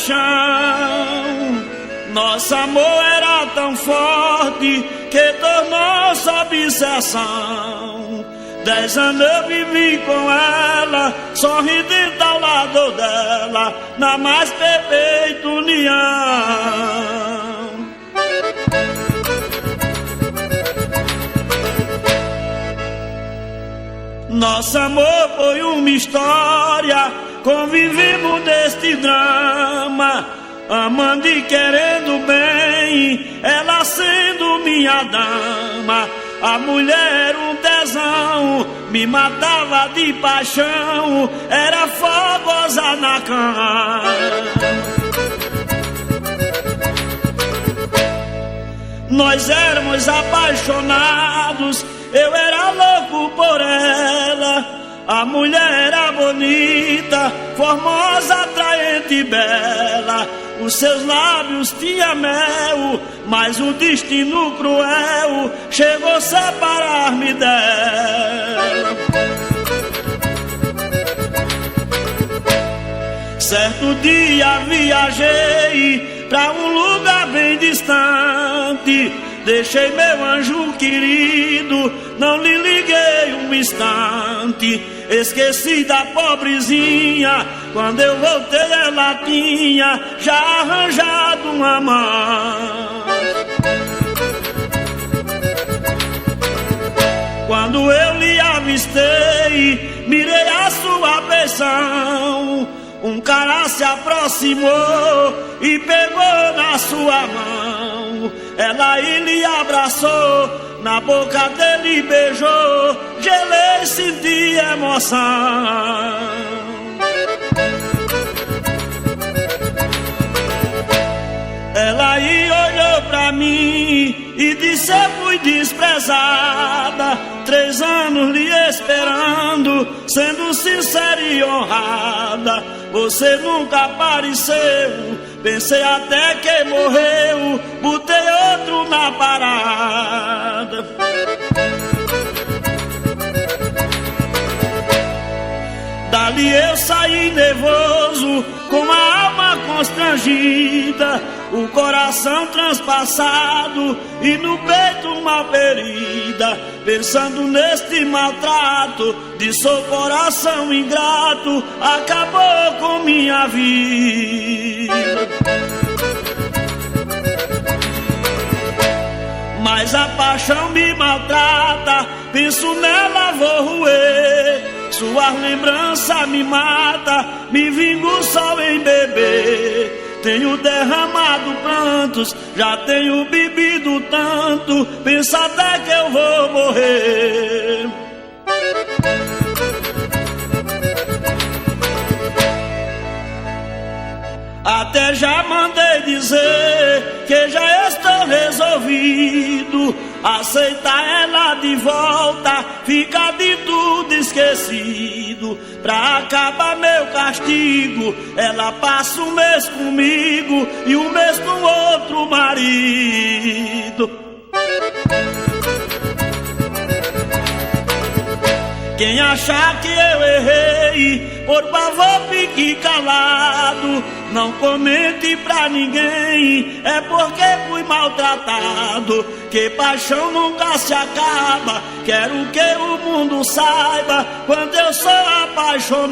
paixão. Nosso amor era tão forte que tornou-se obsessão. 10 anos eu vivi com ela, sorrindo ao lado dela, na mais perfeita união. Nosso amor foi uma história, convivimos neste drama, amando e querendo bem, ela sendo minha dama. A mulher era um tesão, me matava de paixão, era fogosa na cama. Nós éramos apaixonados, eu era louco por ela. A mulher era bonita, formosa, atraente e bela. Os seus lábios tinham mel, mas o destino cruel chegou a separar-me dela. Certo dia viajei pra um lugar bem distante, deixei meu anjo querido, não lhe liguei um instante. Esqueci da pobrezinha, quando eu voltei ela tinha já arranjado um amante. Quando eu lhe avistei, mirei a sua feição, um cara se aproximou e pegou na sua mão. Ela lhe abraçou, na boca dele beijou, gelei, senti emoção. Ela aí olhou pra mim e disse: eu fui desprezada, 3 anos lhe esperando, sendo sincera e honrada. Você nunca apareceu, pensei até que morreu, botei outro na parada. Dali eu saí nervoso, com a alma constrangida, o coração transpassado e no peito uma ferida. Pensando neste maltrato de seu coração ingrato, acabou com minha vida. Mas a paixão me maltrata, penso nela vou roer. Sua lembrança me mata, me vingo só em beber. Tenho derramado prantos, já tenho bebido tanto, penso até que eu vou morrer. Até já mandei dizer que já estou resolvido, aceitar ela de volta, fica de tudo esquecido. Pra acabar meu castigo, ela passa um mês comigo e um mês com outro marido. Quem achar que eu errei, por favor fique calado, não comente pra ninguém, é porque fui maltratado. Que paixão nunca se acaba, quero que o mundo saiba quando eu sou apaixonado.